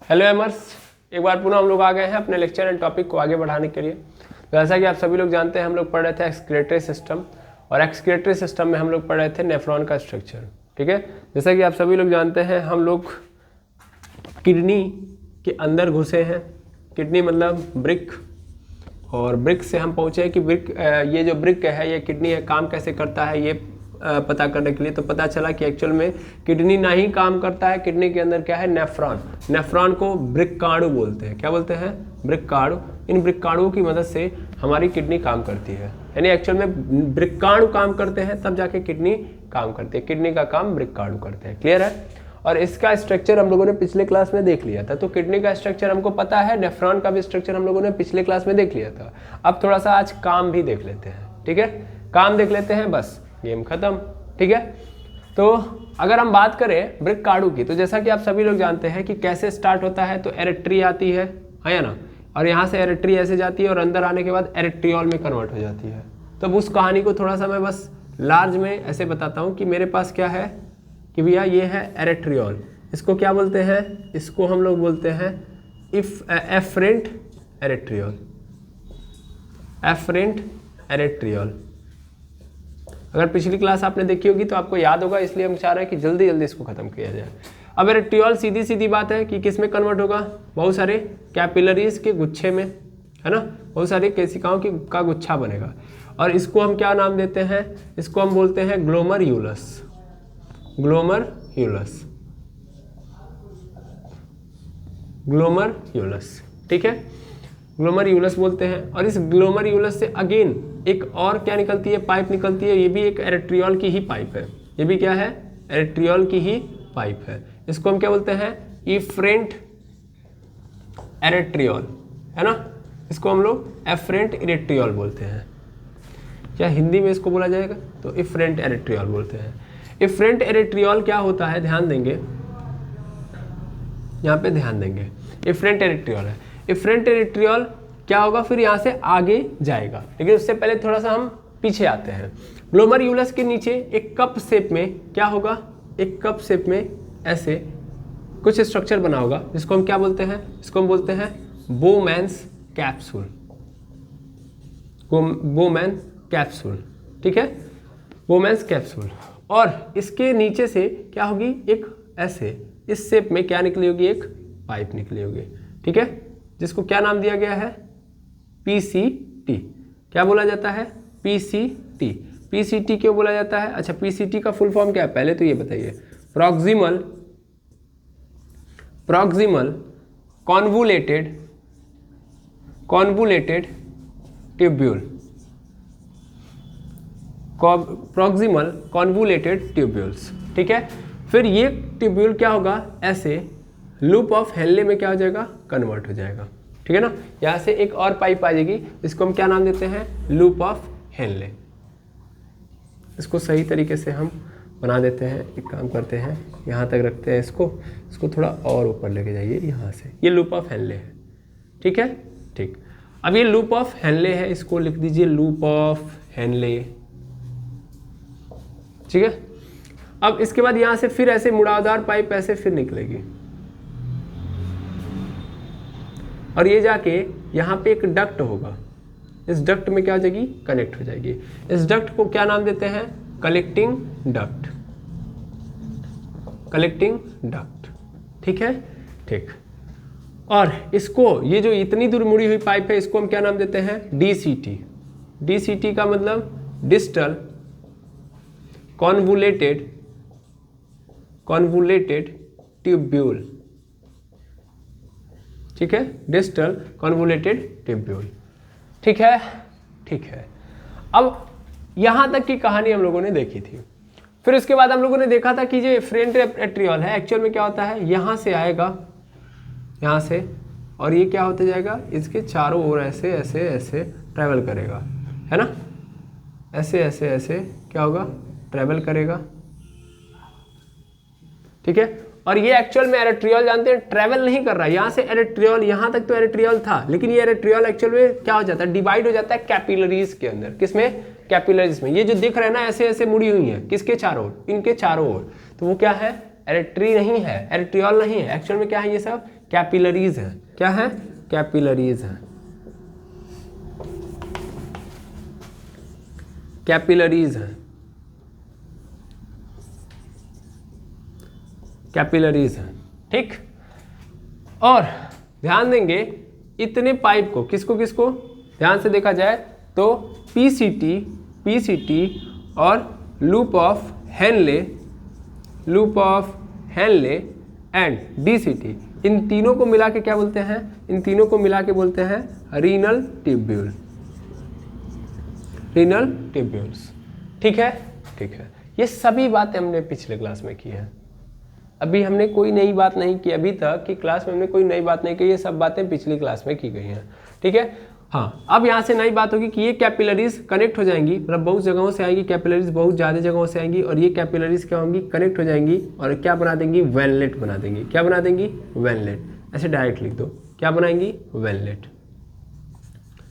Hello एमर्स, एक बार पुनः हम लोग आ गए हैं अपने लेक्चर एंड टॉपिक को आगे बढ़ाने के लिए। जैसा कि आप सभी लोग जानते हैं, हम लोग पढ़ रहे थे एक्सक्रीटरी सिस्टम, और एक्सक्रीटरी सिस्टम में हम लोग पढ़ रहे थे नेफ्रॉन का स्ट्रक्चर। ठीक है, जैसा कि आप सभी लोग जानते हैं, हम लोग किडनी के अंदर घुसे हैं। किडनी मतलब ब्रिक, और ब्रिक से हम पहुँचे हैं कि ब्रिक, ये जो ब्रिक है, ये किडनी है, काम कैसे करता है ये पता करने के लिए। तो पता चला कि एक्चुअल में किडनी ना ही काम करता है, किडनी के अंदर क्या है, नेफ्रॉन। नेफ्रॉन को ब्रिकाणु बोलते हैं। क्या बोलते हैं? ब्रिकाणु। इन ब्रिकाणुओं की मदद से हमारी किडनी काम करती है, यानी एक्चुअल में ब्रिकाणु काम करते हैं तब जाके किडनी काम करती है। किडनी का काम ब्रिकाणु करते हैं। क्लियर है? और इसका स्ट्रक्चर हम लोगों ने पिछले क्लास में देख लिया था। तो किडनी का स्ट्रक्चर हमको पता है, नेफ्रॉन का भी स्ट्रक्चर हम लोगों ने पिछले क्लास में देख लिया था। अब थोड़ा सा आज काम भी देख लेते हैं। ठीक है, काम देख लेते हैं, बस गेम खत्म। ठीक है, तो अगर हम बात करें ब्रिकाणु की, तो जैसा कि आप सभी लोग जानते हैं कि कैसे स्टार्ट होता है। तो एरेट्री आती है या ना, और यहाँ से एरेट्री ऐसे जाती है और अंदर आने के बाद एरेट्रियोल में कन्वर्ट हो जाती है। तो उस कहानी को थोड़ा सा मैं बस लार्ज में ऐसे बताता हूँ कि मेरे पास क्या है कि भैया ये है एरेट्रियोल। इसको क्या बोलते हैं? इसको हम लोग बोलते हैं एफरेंट एरेट्रियोल। एफरेंट एरेट्रियोल। अगर पिछली क्लास आपने देखी होगी तो आपको याद होगा, इसलिए हम चाह रहे हैं कि जल्दी जल्दी इसको खत्म किया जाए। अब एरेट्रियोल सीधी सीधी बात है कि किस में कन्वर्ट होगा? बहुत सारे कैपिलरीज के गुच्छे में, है ना, बहुत सारी केशिकाओं का गुच्छा बनेगा। और इसको हम क्या नाम देते हैं? इसको हम बोलते हैं ग्लोमर्यूलस। ग्लोमर्यूलस। ग्लोमर्यूलस। ठीक है, ग्लोमर्यूलस बोलते हैं। और इस ग्लोमर्यूलस से अगेन एक और क्या निकलती है? पाइप निकलती है। ये भी एक एरेट्रियोल की ही पाइप है। ये भी क्या है? एरेट्रियोल की ही पाइप है। इसको हम क्या बोलते हैं? इफरेंट एरेट्रियोल, है ना। इसको हम लोग एफरेंट एरेट्रियोल बोलते हैं। क्या हिंदी में इसको बोला जाएगा? तो इफरेंट एरेट्रियोल बोलते हैं। इफरेंट एरेट्रियोल क्या होता है? ध्यान देंगे, यहाँ पे ध्यान देंगे। इफरेंट एरेट्रियोल है। इफरेंट एरेट्रियोल क्या होगा? फिर यहाँ से आगे जाएगा, लेकिन उससे पहले थोड़ा सा हम पीछे आते हैं। ग्लोमर्यूलस के नीचे एक कप शेप में क्या होगा? एक कप शेप में ऐसे कुछ स्ट्रक्चर बना होगा, जिसको हम क्या बोलते हैं? इसको हम बोलते हैं बोमैन्स कैप्सूल। Bowman capsule. ठीक है, बोमैन्स कैप्सूल। और इसके नीचे से क्या होगी? एक ऐसे इस शेप में क्या निकली होगी? एक पाइप निकली होगी। ठीक है, जिसको क्या नाम दिया गया है? पीसीटी। क्या बोला जाता है? पीसीटी। पीसीटी क्यों बोला जाता है? अच्छा, पीसीटी का फुल फॉर्म क्या है पहले तो ये बताइए। Proximal convoluted tubule. Proximal convoluted tubules. ठीक है, फिर ये ट्यूब्यूल क्या होगा? ऐसे लूप ऑफ हेनले में क्या हो जाएगा? कन्वर्ट हो जाएगा। ठीक है ना। यहाँ से एक और पाइप आ जाएगी, इसको हम क्या नाम देते हैं? Loop of Henley. इसको सही तरीके से हम बना देते हैं। एक काम करते हैं, यहाँ तक रखते हैं इसको थोड़ा और ऊपर लेके जाइए यहाँ से। ये लूप ऑफ हेनले है। ठीक है, ठीक। अब ये लूप ऑफ हेनले है, इसको लिख दीजिए लूप ऑफ हेनले। ठीक है, अब इसके बाद यहाँ से फिर ऐसे मुड़ावदार पाइप ऐसे फिर निकलेगी, और ये जाके यहाँ पे एक डक्ट होगा। इस डक्ट में क्या हो जाएगी? कनेक्ट हो जाएगी। इस डक्ट को क्या नाम देते हैं? Collecting duct. Collecting duct. ठीक है, ठीक। और इसको, ये जो इतनी दूर मुड़ी हुई पाइप है, इसको हम क्या नाम देते हैं? डीसीटी। डीसीटी का मतलब डिस्टल कॉन्वुलेटेड ट्यूब्यूल। ठीक है, डिस्टल कॉन्वुलेटेड ट्यूब्यूल। ठीक है, ठीक है। अब यहाँ तक की कहानी हम लोगों ने देखी थी। फिर उसके बाद हम लोगों ने देखा था कि जो एफरेंट एरेट्रियोल है, एक्चुअल में क्या होता है? यहाँ से आएगा, यहाँ से, और ये क्या होते जाएगा? इसके चारों ओर ऐसे ऐसे ऐसे ट्रैवल करेगा, है ना। ऐसे ऐसे ऐसे क्या होगा? ट्रैवल करेगा। ठीक है, और ये एक्चुअल में एरेट्रियोल जानते हैं ट्रैवल नहीं कर रहा है। यहाँ से एरेट्रियोल, यहाँ तक तो एरेट्रियोल था, लेकिन ये एरेट्रियोल एक्चुअल में क्या हो जाता है? डिवाइड हो जाता है कैपिलरीज के अंदर। किसमें? कैपिलरीज में। ये जो दिख रहा है ना, ऐसे ऐसे मुड़ी हुई है, किसके चारों ओर? इनके चारों ओर। तो वो क्या है? एरिट्री नहीं है, एरिट्रियोल नहीं है, एक्चुअल में क्या है ये सब कैपिलरीज है। क्या है? कैपिलरीज है, कैपिलरीज है, कैपिलरीज है, ठीक। और ध्यान देंगे इतने पाइप को, किसको किसको ध्यान से देखा जाए तो पीसीटी, पीसीटी और loop of Henle, loop of Henle and DCT, इन तीनों को मिला के क्या बोलते हैं? इन तीनों को मिला के बोलते हैं रीनल ट्यूब्यूल, रीनल ट्यूब्यूल्स। ठीक है, ठीक है। ये सभी बातें हमने पिछले क्लास में की है, अभी हमने कोई नई बात नहीं की, अभी तक की क्लास में हमने कोई नई बात नहीं की, ये सब बातें पिछली क्लास में की गई हैं। ठीक है, हाँ। अब यहाँ से नई बात होगी कि ये कैपिलरीज कनेक्ट हो जाएंगी, मतलब बहुत जगहों से आएंगी, कैपिलरीज बहुत ज़्यादा जगहों से आएंगी, और ये कैपिलरीज क्या होंगी? कनेक्ट हो जाएंगी और क्या बना देंगी? वेनलेट बना देंगी। क्या बना देंगी? वेनलेट। ऐसे डायरेक्ट लिख दो, क्या बनाएंगी? वेनलेट।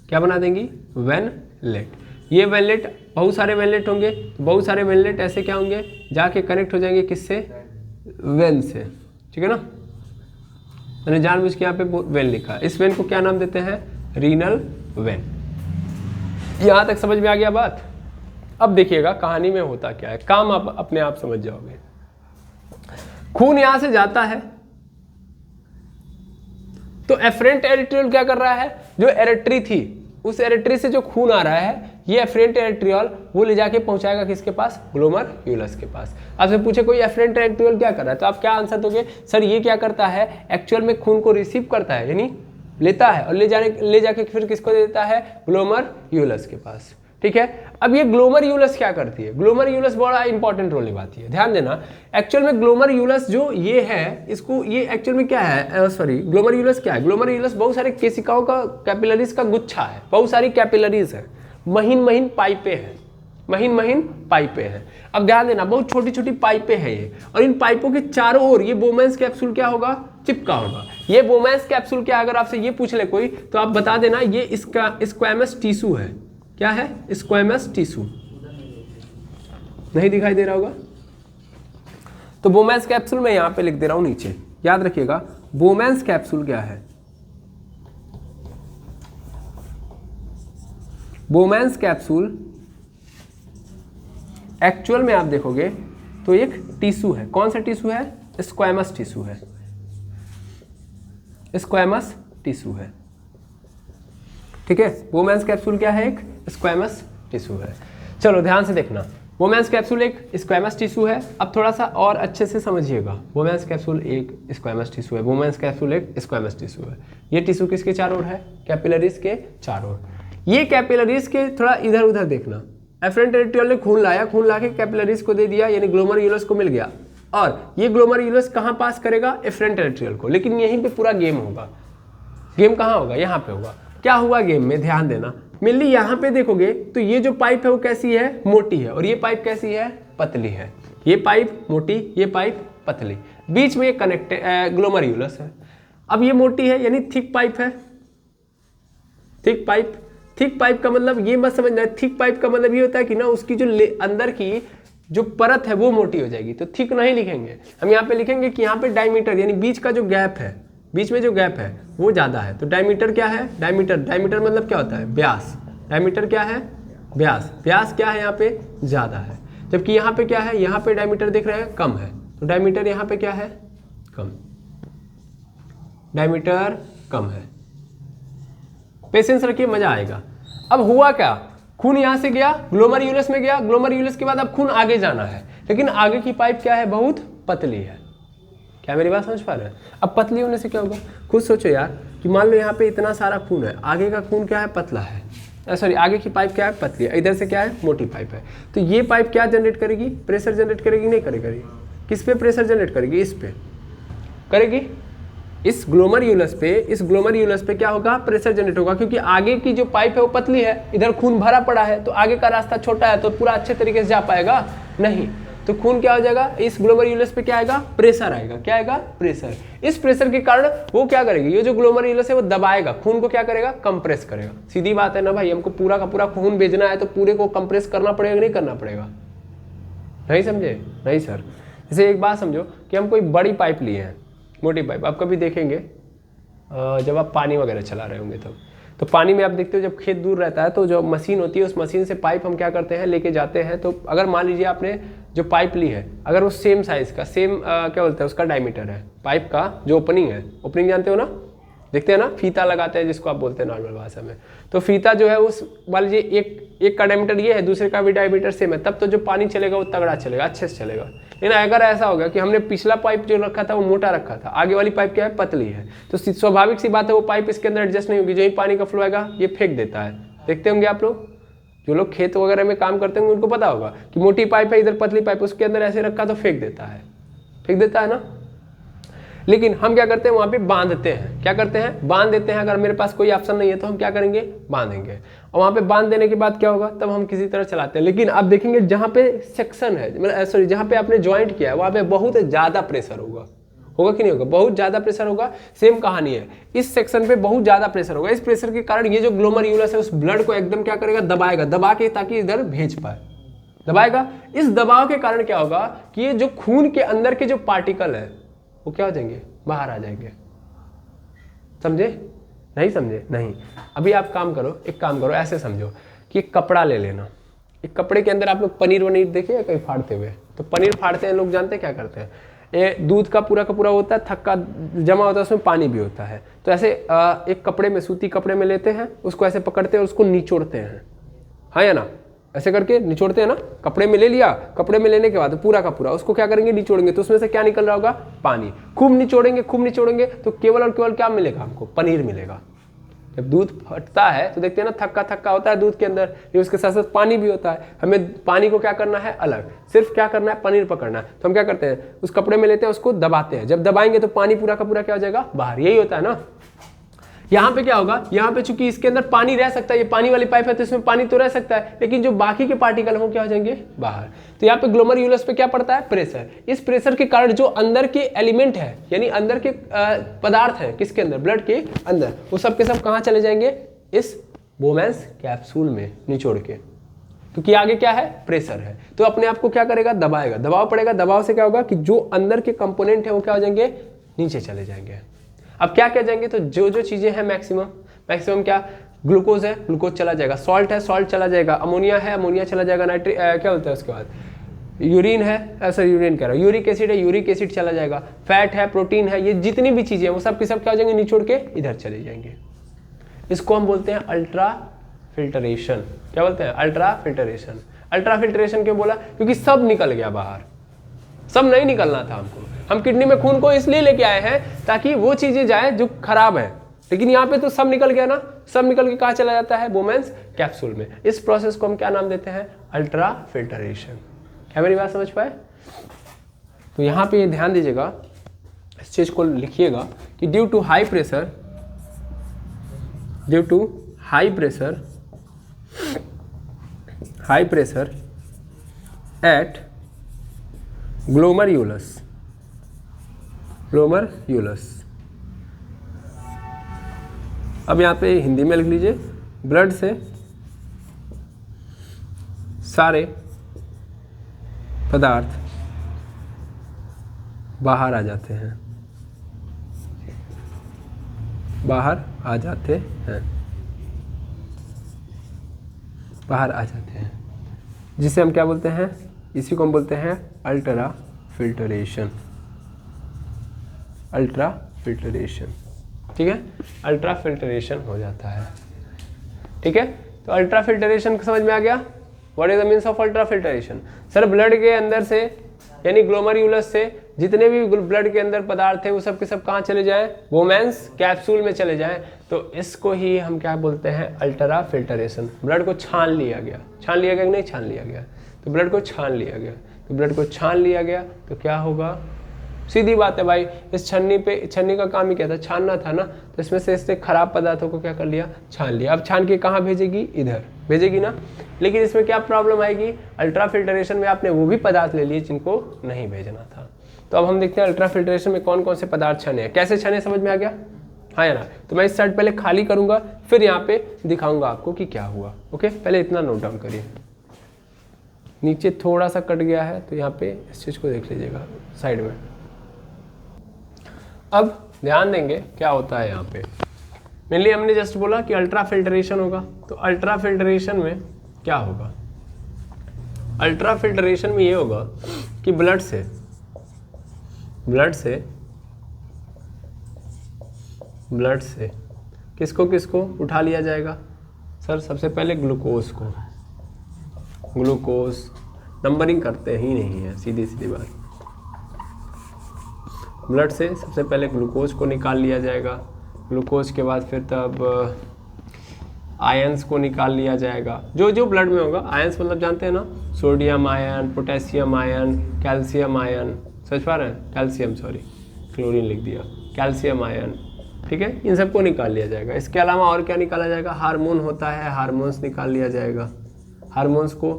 क्या बना देंगी? वेनलेट। ये वेनलेट, बहुत सारे वेनलेट होंगे, बहुत सारे वेनलेट ऐसे क्या होंगे? जाके कनेक्ट हो जाएंगे किससे? वेन से। ठीक है ना, मैंने जानबूझ के यहाँ पे वेन लिखा। इस वेन को क्या नाम देते हैं? Renal vein. यहां तक समझ में आ गया बात? अब देखिएगा कहानी में होता क्या है, काम आप अपने आप समझ जाओगे। खून यहां से जाता है तो एफरेंट एरिट्रियोल क्या कर रहा है? जो एरिट्री थी, उस एरिट्री से जो खून आ रहा है, ये एफरेंट एरिट्रियोल वो ले जाके पहुंचाएगा किसके पास? ग्लोमरुलस के पास। आपसे पूछे कोई एफरेंट एरिट्रियोल क्या कर रहा है, तो आप क्या आंसर दोगे? सर ये क्या करता है? एक्चुअल में खून को रिसीव करता है, यानी लेता है और ले जाके फिर किसको दे देता है? ग्लोमरुलस के पास। ठीक है, अब ये ग्लोमरुलस क्या करती है? ग्लोमरुलस बड़ा इंपॉर्टेंट रोल निभाती है, ध्यान देना। एक्चुअल में ग्लोमरुलस जो ये है, इसको ये एक्चुअल में क्या है? सॉरी, ग्लोमरुलस क्या है? ग्लोमरुलस बहुत सारे केशिकाओं का, कैपिलरीज का गुच्छा है, बहुत सारी कैपिलरीज है, महीन महीन पाइपें हैं, महीन महीन पाइपें हैं। अब ध्यान देना, बहुत छोटी छोटी पाइपें हैं ये, और इन पाइपों के चारों ओर ये बोमेंस कैप्सूल क्या होगा? चिपका होगा। ये बोमेंस कैप्सूल क्या, अगर आपसे ये पूछ ले कोई, तो आप बता देना ये इसका स्क्वैमस टिश्यू है। क्या है? Squamous tissue. नहीं दिखाई दे रहा होगा तो बोमेंस कैप्सूल मैं यहां पे लिख दे रहा हूं नीचे, याद रखिएगा। बोमेंस कैप्सूल क्या है? बोमेंस कैप्सूल एक्चुअल में आप देखोगे तो एक टिश्यू है। कौन सा टिश्यू है? स्क्वैमस टिश्यू है, स्क्वैमस टिश्यू है। ठीक है, बोमेंस कैप्सूल क्या है? एक स्क्वैमस टिश्यू है। चलो ध्यान से देखना, बोमेंस कैप्सूल एक स्क्वैमस टिश्यू है। अब थोड़ा सा और अच्छे से समझिएगा, बोमेंस कैप्सूल एक स्क्वैमस टिश्यू है, बोमेंस कैप्सूल एक स्क्वैमस टिश्यू है। ये टिश्यू किसके चारों ओर है? कैपिलरीज के चारों ओर। ये कैपिलरीज के थोड़ा इधर उधर देखना, एफरेंट एरिट्रियोल ने खून लाया, खून ला के कैपिलरीज को दे दिया, यानी ग्लोमरुलस को मिल गया, और ये ग्लोमरुलस कहाँ पास करेगा? एफरेंट एरिट्रियोल को। लेकिन यहीं पे पूरा गेम होगा। गेम कहाँ होगा? यहाँ पे होगा। क्या हुआ गेम में? ध्यान देना, मेनली यहाँ पे देखोगे तो ये जो पाइप है वो कैसी है? मोटी है, और ये पाइप कैसी है? पतली है। ये पाइप मोटी, ये पाइप पतली, बीच में कनेक्ट ग्लोमरुलस है। अब ये मोटी है यानी थिक पाइप है, थिक पाइप। थिक पाइप का मतलब ये मत समझना, थिक पाइप का मतलब ये होता है कि ना उसकी जो अंदर की जो परत है वो मोटी हो जाएगी, तो थिक नहीं लिखेंगे हम, यहाँ पे लिखेंगे कि यहाँ पे डायमीटर, यानी बीच का जो गैप है, बीच में जो गैप है वो ज़्यादा है। तो डायमीटर क्या है? डायमीटर, डायमीटर मतलब क्या होता है? व्यास। डायमीटर क्या है? व्यास। व्यास क्या है? यहाँ पे ज़्यादा है, जबकि यहाँ पे क्या है? यहाँ पे डायमीटर देख रहे हैं कम है, तो डायमीटर यहाँ पे क्या है? कम। डायमीटर कम है। पेशेंस रखिए, मजा आएगा। अब हुआ क्या? खून यहाँ से गया, ग्लोमरुलस में गया, ग्लोमरुलस के बाद अब खून आगे जाना है, लेकिन आगे की पाइप क्या है? बहुत पतली है। क्या मेरी बात समझ पा रहे हैं? अब पतली होने से क्या होगा? खुद सोचो यार कि मान लो यहाँ पे इतना सारा खून है, आगे का खून क्या है? पतला है, सॉरी आगे की पाइप क्या है? पतली है, इधर से क्या है? मोटी पाइप है। तो ये पाइप क्या जनरेट करेगी? प्रेशर जनरेट करेगी? नहीं करेगी? किस पे प्रेशर जनरेट करेगी? इस पे करेगी, इस ग्लोमरुलस पे। इस ग्लोमरुलस पे क्या होगा? प्रेशर जनरेट होगा, क्योंकि आगे की जो पाइप है वो पतली है, इधर खून भरा पड़ा है, तो आगे का रास्ता छोटा है, तो पूरा अच्छे तरीके से जा पाएगा नहीं। तो खून क्या हो जाएगा? इस ग्लोमरुलस पे क्या आएगा? प्रेशर आएगा। क्या आएगा? प्रेशर। इस प्रेशर के कारण वो क्या करेगी? ये जो ग्लोमरुलस है वो दबाएगा, खून को क्या करेगा? कंप्रेस करेगा। सीधी बात है ना भाई, हमको पूरा का पूरा खून भेजना है तो पूरे को कंप्रेस करना पड़ेगा, नहीं करना पड़ेगा? नहीं समझे? नहीं सर। जैसे एक बात समझो कि कि हम कोई बड़ी पाइप लिए हैं, मोटी पाइप। आप कभी देखेंगे जब आप पानी वगैरह चला रहे होंगे तो पानी में आप देखते हो जब खेत दूर रहता है तो जो मशीन होती है उस मशीन से पाइप हम क्या करते हैं लेके जाते हैं। तो अगर मान लीजिए आपने जो पाइप ली है अगर वो सेम साइज़ का सेम क्या बोलते हैं उसका डायमीटर है, पाइप का जो ओपनिंग है, ओपनिंग जानते हो ना, देखते हैं ना, फीता लगाते हैं जिसको आप बोलते हैं नॉर्मल भाषा में। तो फीता जो है उस मान लीजिए एक का डायमीटर ये है, दूसरे का भी डायमीटर सेम है, तब तो जो पानी चलेगा वो तगड़ा चलेगा, अच्छे से चलेगा। लेकिन अगर ऐसा होगा कि हमने पिछला पाइप जो रखा था वो मोटा रखा था, आगे वाली पाइप क्या है पतली है, तो स्वाभाविक सी बात है वो पाइप इसके अंदर एडजस्ट नहीं होगी, जो ही पानी का फ्लो आएगा ये फेंक देता है। देखते होंगे आप लोग, जो लोग खेत वगैरह में काम करते होंगे उनको पता होगा कि मोटी पाइप है, इधर पतली पाइप, उसके अंदर ऐसे रखा तो फेंक देता है, फेंक देता है ना। लेकिन हम क्या करते हैं वहाँ पे बांधते हैं, क्या करते हैं बांध देते हैं। अगर मेरे पास कोई ऑप्शन नहीं है तो हम क्या करेंगे बांधेंगे, और वहाँ पे बांध देने के बाद क्या होगा तब हम किसी तरह चलाते हैं। लेकिन आप देखेंगे जहाँ पे सेक्शन है, मतलब सॉरी जहाँ पे आपने ज्वाइंट किया है वहाँ पे बहुत ज़्यादा प्रेशर होगा, होगा कि नहीं होगा, बहुत ज़्यादा प्रेशर होगा। सेम कहानी है, इस सेक्शन पे बहुत ज़्यादा प्रेशर होगा। इस प्रेशर के कारण ये जो ग्लोमेरुलस है उस ब्लड को एकदम क्या करेगा दबाएगा, दबा के ताकि इधर भेज पाए, दबाएगा। इस दबाव के कारण क्या होगा कि ये जो खून के अंदर के जो पार्टिकल है वो क्या हो जाएंगे बाहर आ जाएंगे। समझे नहीं समझे नहीं। अभी आप काम करो, एक काम करो, ऐसे समझो कि एक कपड़ा ले लेना, एक कपड़े के अंदर आप लोग पनीर वनीर देखे कहीं फाड़ते हुए, तो पनीर फाड़ते हैं लोग जानते हैं क्या करते हैं, ये दूध का पूरा होता है, थक्का जमा होता है, उसमें पानी भी होता है। तो ऐसे एक कपड़े में, सूती कपड़े में लेते हैं, उसको ऐसे पकड़ते हैं, उसको निचोड़ते हैं, हाँ या ना, ऐसे करके निचोड़ते हैं ना। कपड़े में ले लिया, कपड़े में लेने के बाद पूरा का पूरा उसको क्या करेंगे निचोड़ेंगे, तो उसमें से क्या निकल रहा होगा पानी। खूब निचोड़ेंगे तो केवल और केवल क्या मिलेगा हमको, पनीर मिलेगा। जब दूध फटता है तो देखते हैं ना थक्का होता है दूध के अंदर, ये उसके साथ साथ पानी भी होता है। हमें पानी को क्या करना है अलग, सिर्फ क्या करना है पनीर पकड़ना है। तो हम क्या करते हैं उस कपड़े में लेते हैं, उसको दबाते हैं, जब दबाएंगे तो पानी पूरा का पूरा क्या हो जाएगा बाहर, यही होता है ना। यहाँ पे क्या होगा, यहाँ पे चूंकि इसके अंदर पानी रह सकता है, ये पानी वाली पाइप है तो इसमें पानी तो रह सकता है, लेकिन जो बाकी के पार्टिकल वो क्या हो जाएंगे बाहर। तो यहाँ पे ग्लोमेरुलस पे क्या पड़ता है प्रेशर। इस प्रेशर के कारण जो अंदर के एलिमेंट है, यानी अंदर के पदार्थ है किसके अंदर, ब्लड के अंदर, वो सब के सब कहाँ चले जाएंगे इस बोमेंस कैप्सूल में निचोड़ के, क्योंकि आगे क्या है प्रेशर है। तो अपने आप को क्या करेगा दबाएगा, दबाव पड़ेगा, दबाव से क्या होगा कि जो अंदर के कंपोनेंट है वो क्या हो जाएंगे नीचे चले जाएंगे। अब क्या जाएंगे, तो जो चीजें हैं मैक्सिमम क्या, ग्लूकोज है ग्लूकोज चला जाएगा, सॉल्ट है सॉल्ट चला जाएगा, अमोनिया है अमोनिया चला जाएगा, क्या बोलते हैं उसके बाद यूरिन है, सर यूरिन कह रहा हूँ, यूरिक एसिड है यूरिक एसिड चला जाएगा, फैट है प्रोटीन है, ये जितनी भी चीजें हैं वो सब की सब क्या हो जाएंगे निचोड़ के इधर चले जाएंगे। इसको हम बोलते हैं अल्ट्रा फिल्टरेशन। क्या बोलते हैं अल्ट्रा फिल्टरेशन। अल्ट्रा फिल्टरेशन क्यों बोला, क्योंकि सब निकल गया बाहर, सब नहीं निकलना था हमको। हम किडनी में खून को इसलिए लेके आए हैं ताकि वो चीजें जाए जो खराब है, लेकिन यहाँ पे तो सब निकल गया ना, सब निकल के कहाँ चला जाता है बोमेंस कैप्सूल में। इस प्रोसेस को हम क्या नाम देते हैं अल्ट्रा फिल्टरेशन। क्या मेरी बात समझ पाए। तो यहाँ पे ध्यान दीजिएगा, इस चीज को लिखिएगा कि due to high pressure at glomerulus अब यहाँ पे हिंदी में लिख लीजिए, ब्लड से सारे पदार्थ बाहर आ जाते हैं, जिसे हम क्या बोलते हैं, इसी को हम बोलते हैं अल्ट्रा फिल्टरेशन। ठीक है, अल्ट्रा फिल्टरेशन हो जाता है। ठीक है, तो अल्ट्रा फिल्टरेशन समझ में आ गया। What is the means of ultra filtration. Sir blood के अंदर से यानी ग्लोमेरुलस से जितने भी ब्लड के अंदर पदार्थ थे वो सब के सब कहाँ चले जाएं, बोमेंस कैप्सूल में चले जाएं। तो इसको ही हम क्या बोलते हैं अल्ट्रा फिल्टरेशन। ब्लड को छान लिया गया कि नहीं छान लिया गया, तो ब्लड को छान लिया गया तो क्या होगा, सीधी बात है भाई, इस छन्नी का काम ही क्या था, छानना था ना। तो इसमें से इससे खराब पदार्थों को क्या कर लिया, छान लिया। अब छान के कहाँ भेजेगी, इधर भेजेगी ना। लेकिन इसमें क्या प्रॉब्लम आएगी, अल्ट्रा फिल्टरेशन में आपने वो भी पदार्थ ले लिए जिनको नहीं भेजना था। तो अब हम देखते हैं अल्ट्रा फिल्टरेशन में कौन कौन से पदार्थ छाने हैं, कैसे छाने, समझ में आ गया, हाँ या ना। तो मैं इस साइड पहले खाली करूंगा, फिर यहाँ पे दिखाऊंगा आपको कि क्या हुआ। ओके, पहले इतना नोट डाउन करिए। नीचे थोड़ा सा कट गया है तो यहाँ पे इस चीज़ को देख लीजिएगा साइड में, अब ध्यान देंगे क्या होता है यहाँ पे। मेनली हमने जस्ट बोला कि अल्ट्रा फिल्ट्रेशन होगा, तो अल्ट्रा फिल्ट्रेशन में क्या होगा? अल्ट्रा फिल्ट्रेशन में ये होगा कि ब्लड से किसको किसको उठा लिया जाएगा? सर सबसे पहले ग्लूकोज को, ग्लूकोज नंबरिंग करते ही नहीं है, सीधी सीधी बात। ब्लड से सबसे पहले ग्लूकोज को निकाल लिया जाएगा, ग्लूकोज के बाद फिर तब आयंस को निकाल लिया जाएगा, जो जो ब्लड में होगा। आयंस मतलब जानते हैं ना, sodium ion, potassium ion, calcium ion, समझ पा रहे हैं? कैल्शियम, सॉरी क्लोरीन लिख दिया, कैल्शियम आयन, ठीक है, इन सबको निकाल लिया जाएगा। इसके अलावा और क्या निकाला जाएगा? हार्मोन होता है, हार्मोन्स निकाल लिया जाएगा, हार्मोन्स को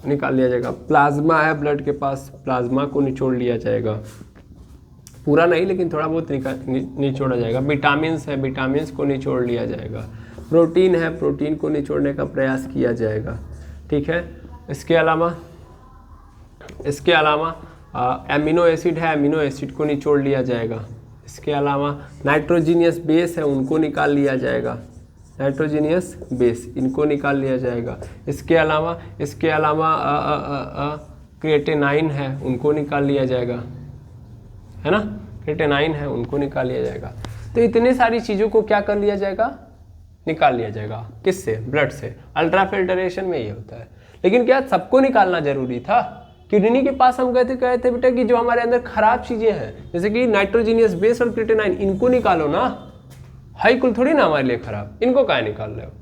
निकाल लिया जाएगा। प्लाज्मा है ब्लड के पास, प्लाज्मा को निचोड़ लिया जाएगा, पूरा नहीं लेकिन थोड़ा बहुत निचोड़ा जाएगा। विटामिन्स है, विटामिन्स को निचोड़ लिया जाएगा। प्रोटीन है, प्रोटीन को निचोड़ने का प्रयास किया जाएगा, ठीक है। इसके अलावा एमिनो एसिड है, एमिनो एसिड को निचोड़ लिया जाएगा। इसके अलावा नाइट्रोजीनियस बेस है, उनको निकाल लिया जाएगा, नाइट्रोजीनियस बेस इनको निकाल लिया जाएगा। इसके अलावा क्रिएटिनाइन है, उनको निकाल लिया जाएगा, है ना, क्रिएटिनाइन है, उनको निकाल लिया जाएगा। तो इतने सारी चीज़ों को क्या कर लिया जाएगा? निकाल लिया जाएगा। किससे? ब्लड से। अल्ट्रा फिल्ट्रेशन में ये होता है। लेकिन क्या सबको निकालना जरूरी था? किडनी के पास हम गए थे बेटा कि जो हमारे अंदर खराब चीज़ें हैं, जैसे कि नाइट्रोजीनियस बेस और क्रिएटिनाइन, इनको निकालो ना, हाई कुल थोड़ी ना हमारे लिए खराब, इनको क्या निकाल रहे हो?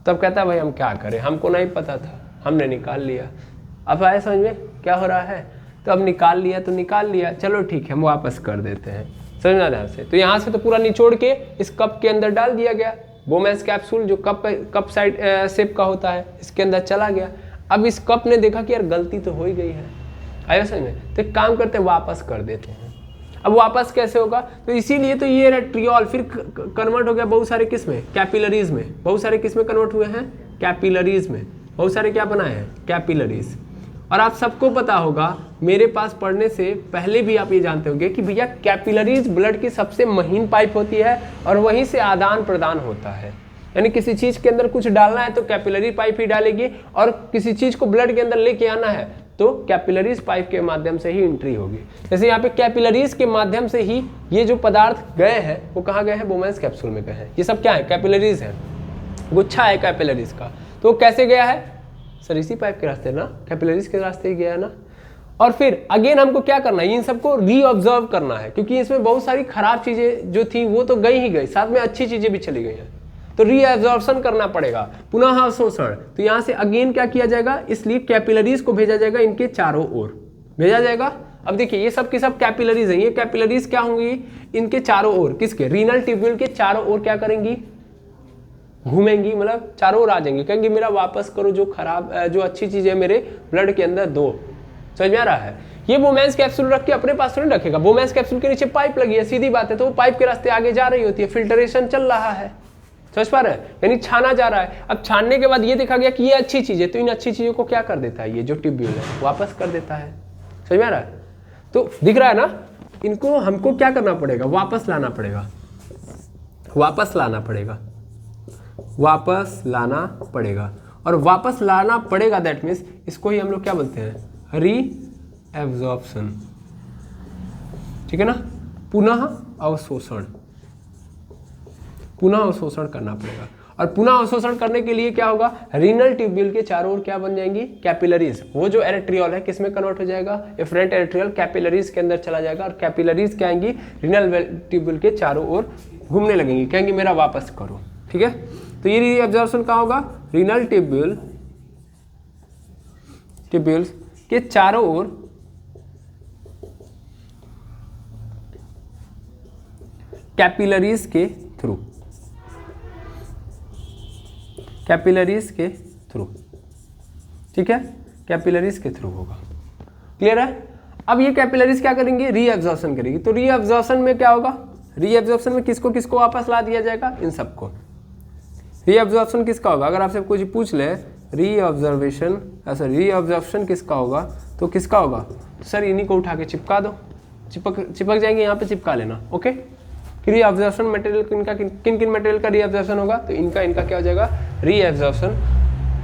तब कहता है भाई हम क्या करें, हमको नहीं पता था, हमने निकाल लिया। अब आए समझ में क्या हो रहा है? तो अब निकाल लिया तो निकाल लिया, चलो ठीक है, हम वापस कर देते हैं, समझना ध्यान से। तो यहाँ से तो पूरा निचोड़ के इस कप के अंदर डाल दिया गया, बोमेंस कैप्सूल जो कप साइड शेप का होता है, इसके अंदर चला गया। अब इस कप ने देखा कि यार गलती तो हो ही गई है, आया समझ में? तो एक काम करते हैं, वापस कर देते हैं। अब वापस कैसे होगा? तो इसीलिए तो ये रेट्रियोल फिर कन्वर्ट हो गया बहुत सारे किस में? कैपिलरीज में। बहुत सारे किस में कन्वर्ट हुए हैं? कैपिलरीज में। बहुत सारे क्या बनाए हैं? कैपिलरीज। और आप सबको पता होगा, मेरे पास पढ़ने से पहले भी आप ये जानते होंगे कि भैया कैपिलरीज ब्लड की सबसे महीन पाइप होती है और वहीं से आदान प्रदान होता है। यानी किसी चीज़ के अंदर कुछ डालना है तो कैपिलरी पाइप ही डालेगी, और किसी चीज़ को ब्लड के अंदर लेके आना है तो कैपिलरीज पाइप के माध्यम से ही एंट्री होगी। जैसे यहाँ पे कैपिलरीज के माध्यम से ही ये जो पदार्थ गए हैं वो कहाँ गए हैं? बोमेंस कैप्सूल में गए हैं। ये सब क्या है? कैपिलरीज है, गुच्छा है कैपिलरीज का। तो कैसे गया है? सर इसी पाइप के रास्ते ना, कैपिलरीज के रास्ते ही गया है ना। और फिर अगेन हमको क्या करना है? इन सबको रीऑब्जर्व करना है, क्योंकि इसमें बहुत सारी खराब चीज़ें जो थी वो तो गई ही गई, साथ में अच्छी चीज़ें भी चली गई हैं। तो रीएब्जॉर्प्शन करना पड़ेगा, पुनः अवशोषण। तो यहाँ से अगेन क्या किया जाएगा? इसलिए कैपिलरीज को भेजा जाएगा, इनके चारों ओर भेजा जाएगा। अब देखिए ये सब की सब कैपिलरीज हैं, ये कैपिलरीज क्या होंगी? इनके चारों ओर, किसके? रीनल ट्यूब्यूल के चारों ओर क्या करेंगी? घूमेंगी, मतलब चारों ओर आ जाएंगी, कहेंगे मेरा वापस करो, जो खराब जो अच्छी चीज़ है मेरे ब्लड के अंदर दो। समझ में आ रहा है? ये बोमेंस कैप्सूल रख के अपने पास थोड़ी रखेगा, बोमेंस कैप्सूल के नीचे पाइप लगी है, सीधी बात है, तो वो पाइप के रास्ते आगे जा रही होती है, फिल्टरेशन चल रहा है, समझ पा रहे हैं? यानी छाना जा रहा है। अब छानने के बाद ये देखा गया कि ये अच्छी चीज़ है, तो इन अच्छी चीज़ों को क्या कर देता है? ये जो ट्यूब्यूल है वापस कर देता है। समझ में आ रहा है? तो दिख रहा है ना, इनको हमको क्या करना पड़ेगा? वापस लाना पड़ेगा, वापस लाना पड़ेगा, वापस लाना पड़ेगा। और वापस लाना पड़ेगा दैट मीन्स इसको ही हम लोग क्या बोलते हैं? रीएब्जॉर्प्शन, ठीक है ना, पुनः अवशोषण, पुनः अवशोषण करना पड़ेगा। और पुनः अवशोषण करने के लिए क्या होगा? रीनल ट्यूब्यूल के चारों ओर क्या बन जाएंगी? कैपिलरीज। वो जो एरेट्रियोल है किस में कन्वर्ट हो जाएगा? एफरेंट एरेट्रियोल कैपिलरीज के अंदर चला जाएगा, और कैपिलरीज क्या आएंगी? रीनल ट्यूब्यूल के चारों ओर घूमने लगेंगी, कहेंगे मेरा वापस करो, ठीक है। तो ये रीअब्जॉर्प्शन कहाँ होगा? रीनल ट्यूब्यूल्स के चारों ओर कैपिलरीज के थ्रू, कैपिलरीज के थ्रू, ठीक है, कैपिलरीज के थ्रू होगा। क्लियर है? अब ये कैपिलरीज क्या करेंगे? रीअब्जॉर्प्शन करेगी। तो रीअब्जॉर्प्शन में क्या होगा? रीअब्जॉर्प्शन में किसको किसको वापस ला दिया जाएगा? इन सबको। रीअब्जॉर्प्शन किसका होगा? अगर आपसे कुछ पूछ ले रीअब्जर्वेशन, रीअब्जॉर्प्शन किसका होगा, तो किसका होगा? सर इन्हीं को उठा के चिपका दो, चिपक जाएंगे, यहाँ पे चिपका लेना। ओके, रीअब्जॉर्प्शन मटेरियल किनका, किन किन मटेरियल का रीअब्जॉर्प्शन होगा, तो इनका क्या हो जाएगा, रीअब्जॉर्प्शन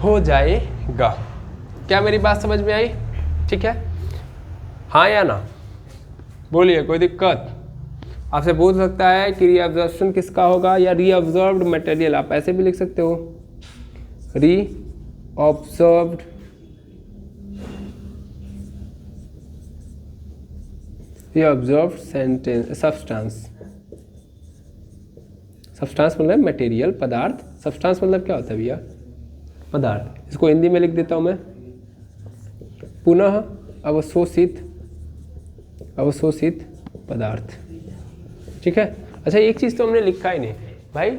हो जाएगा। क्या मेरी बात समझ में आई? ठीक है, हाँ या ना, बोलिए, कोई दिक्कत? आपसे पूछ सकता है कि रीअब्जॉर्प्शन किसका होगा, या रीअब्जॉर्ब्ड मटेरियल, आप ऐसे भी लिख सकते हो, रीअब्जॉर्ब्ड सब्सटेंस। सब्सटेंस मतलब मटेरियल, पदार्थ। सब्सटेंस मतलब क्या होता है भैया, पदार्थ। इसको हिंदी में लिख देता हूँ मैं, पुनः अवशोषित पदार्थ। ठीक है, अच्छा एक चीज़ तो हमने लिखा ही नहीं भाई,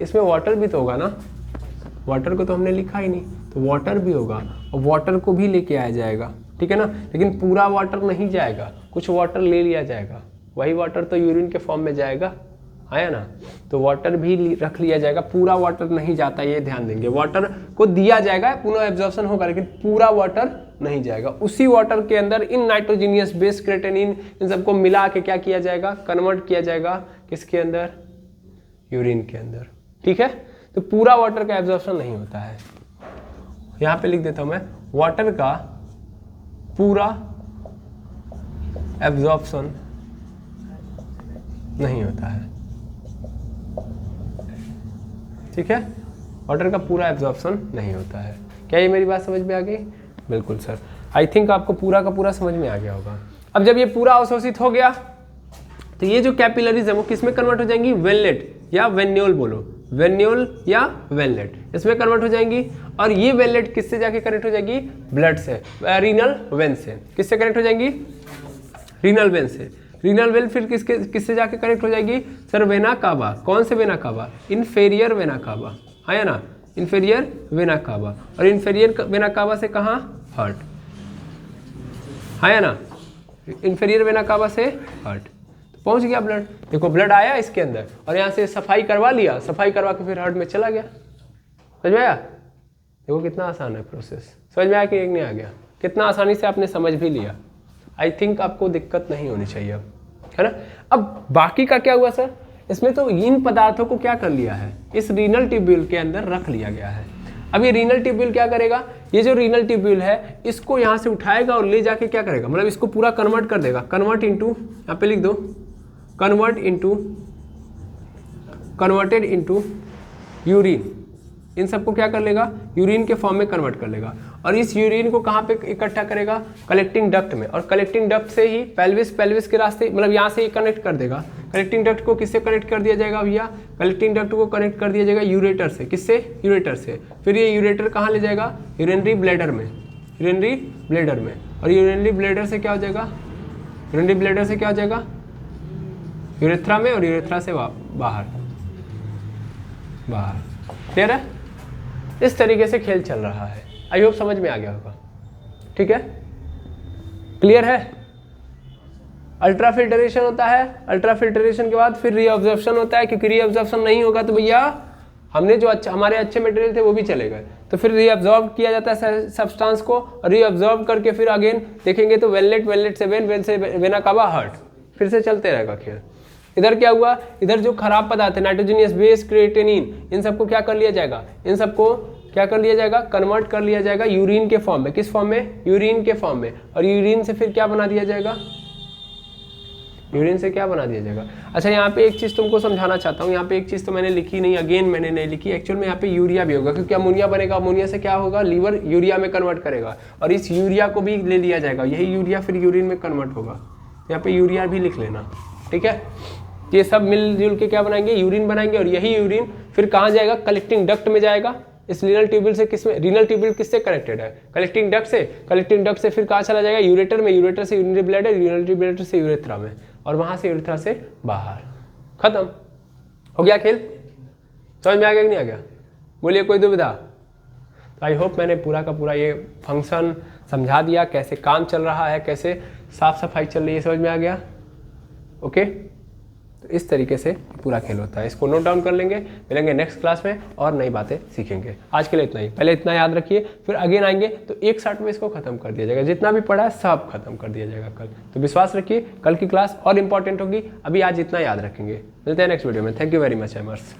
इसमें वाटर भी तो होगा ना, वाटर को तो हमने लिखा ही नहीं, तो वाटर भी होगा और वाटर को भी लेके आया जाएगा। ठीक है ना, लेकिन पूरा वाटर नहीं जाएगा, कुछ वाटर ले लिया जाएगा, वही वाटर तो यूरिन के फॉर्म में जाएगा, है ना, तो वाटर भी रख लिया जाएगा, पूरा वाटर नहीं जाता, ये ध्यान देंगे। वाटर को दिया जाएगा, पुनः एब्जॉर्प्शन होगा, लेकिन पूरा वाटर नहीं जाएगा। उसी वाटर के अंदर इन नाइट्रोजीनियस बेस, क्रेटेनिन, इन सबको मिला के क्या किया जाएगा, कन्वर्ट किया जाएगा किसके अंदर, यूरिन के अंदर। ठीक है, तो पूरा वाटर का एब्जॉर्प्शन नहीं होता है। यहां पे लिख देता हूं मैं, वाटर का पूरा एब्जॉर्प्शन नहीं होता है। ठीक है, वाटर का पूरा एब्जॉर्प्शन नहीं होता है। क्या ये मेरी बात समझ में आ गई? बिल्कुल सर, आई थिंक आपको पूरा का पूरा समझ में आ गया होगा। अब जब ये पूरा अवशोषित हो गया, तो ये जो कैपिलरीज है वो किस में कन्वर्ट हो जाएंगी, वेनलेट या वेन्यूल, बोलो वेन्यूल या वेनलेट, इसमें कन्वर्ट हो जाएंगी। और ये वेनलेट किससे जाके कनेक्ट हो जाएगी, ब्लड से, रीनल वेन से। किससे कनेक्ट हो जाएंगी, रीनल वेन से। रीनल वेन फिर किससे जाके कनेक्ट हो जाएगी, सर वेना कावा। कौन से vena cava, inferior vena cava, है ना, इन्फेरियर वेना कावा। और इन्फेरियर वेना कावा से कहाँ, हार्ट, है ना, इन्फेरियर वेना कावा से हार्ट। पहुंच गया ब्लड, देखो ब्लड आया इसके अंदर और यहाँ से सफाई करवा लिया, सफाई करवा के फिर हार्ट में चला गया। समझ में आया? देखो कितना आसान है प्रोसेस। समझ में आया कि एक नहीं आ गया? कितना आसानी से आपने समझ भी लिया। आई थिंक आपको दिक्कत नहीं होनी चाहिए अब, है ना। अब बाकी का क्या हुआ सर, इसमें तो इन पदार्थों को क्या कर लिया है, इस रीनल ट्यूब्यूल के अंदर रख लिया गया है। अब ये रीनल ट्यूब्यूल क्या करेगा, ये जो रीनल ट्यूब्यूल है इसको यहाँ से उठाएगा और ले जाके क्या करेगा, मतलब इसको पूरा कन्वर्ट कर देगा। कन्वर्ट इनटू, यहाँ पे लिख दो, कन्वर्टेड इनटू यूरिन। इन सबको क्या कर लेगा, यूरिन के फॉर्म में कन्वर्ट कर लेगा। और इस यूरिन को कहाँ पे इकट्ठा करेगा, कलेक्टिंग डक्ट में। और कलेक्टिंग डक्ट से ही पेल्विस के रास्ते, मतलब यहाँ से ही कनेक्ट कर देगा। कलेक्टिंग डक्ट को किससे कनेक्ट कर दिया जाएगा भैया, कलेक्टिंग डक्ट को कनेक्ट कर दिया जाएगा यूरेटर से। किससे, यूरेटर से। फिर ये यूरेटर कहाँ ले जाएगा, यूरिनरी ब्लैडर में, यूरिनरी ब्लैडर में। और यूरिनरी ब्लैडर से क्या हो जाएगा, यूरिनरी ब्लैडर से क्या हो जाएगा, यूरेथ्रा में, और यूरेथ्रा से बाहर। क्लियर है? इस तरीके से खेल चल रहा है। आई होप समझ में आ गया होगा। ठीक है, क्लियर है? अल्ट्रा फिल्टरेशन होता है, अल्ट्रा फिल्टरेशन के बाद फिर रीअब्जॉर्प्शन होता है, क्योंकि रीअब्जॉर्प्शन नहीं होगा तो भैया हमने जो हमारे अच्छे मटेरियल थे वो भी चले गए। तो फिर रीअब्जॉर्ब किया जाता है सब्सटेंस को, रीअब्जॉर्ब करके फिर अगेन देखेंगे तो वेनलेट से वेन से वेना कावा हार्ट, फिर से चलते रहेगा खेल। इधर क्या हुआ, इधर जो खराब पदार्थ है नाइट्रोजनियस बेस, क्रिएटिनिन, इन सबको क्या कर लिया जाएगा, इन सबको क्या कर लिया जाएगा, कन्वर्ट कर लिया जाएगा यूरिन के फॉर्म में। किस फॉर्म में, यूरिन के फॉर्म में। और यूरिन से फिर क्या बना दिया जाएगा, यूरिन से क्या बना दिया जाएगा। अच्छा यहाँ पे एक चीज़ तुमको समझाना चाहता हूँ, यहाँ पे एक चीज़ तो मैंने लिखी नहीं, अगेन मैंने नहीं लिखी एक्चुअल में। यहाँ पे यूरिया भी होगा, क्योंकि अमोनिया बनेगा, अमोनिया से क्या होगा, लीवर यूरिया में कन्वर्ट करेगा और इस यूरिया को भी ले लिया जाएगा, यही यूरिया फिर यूरिन में कन्वर्ट होगा। यहाँ पे यूरिया भी लिख लेना, ठीक है। ये सब मिलजुल के क्या बनाएंगे, यूरिन बनाएंगे। और यही यूरिन फिर कहाँ जाएगा, कलेक्टिंग डक्ट में जाएगा। इस रीनल ट्यूब्यूल से किसमें, रीनल ट्यूब्यूल किससे कनेक्टेड है, कलेक्टिंग डक्ट से। कलेक्टिंग डक्ट से फिर कहाँ चला जाएगा, यूरेटर में, यूरेटर से यूरिनरी ब्लैडर, यूरिनरी ब्लैडर से यूरेथ्रा में, और वहाँ से यूरेथ्रा से बाहर। खत्म हो गया खेल। समझ में आ गया कि नहीं आ गया, बोलिए कोई दुविधा। तो आई होप मैंने पूरा का पूरा ये फंक्शन समझा दिया, कैसे काम चल रहा है, कैसे साफ सफाई चल रही है, समझ में आ गया। ओके, तो इस तरीके से पूरा खेल होता है। इसको नोट डाउन कर लेंगे, मिलेंगे नेक्स्ट क्लास में और नई बातें सीखेंगे। आज के लिए इतना ही, पहले इतना याद रखिए, फिर अगेन आएंगे तो एक शॉट में इसको खत्म कर दिया जाएगा, जितना भी पढ़ा है सब खत्म कर दिया जाएगा कल। तो विश्वास रखिए, कल की क्लास और इंपॉर्टेंट होगी। अभी आज इतना याद रखेंगे। मिलते हैं नेक्स्ट वीडियो में। Thank you very much एमर्स।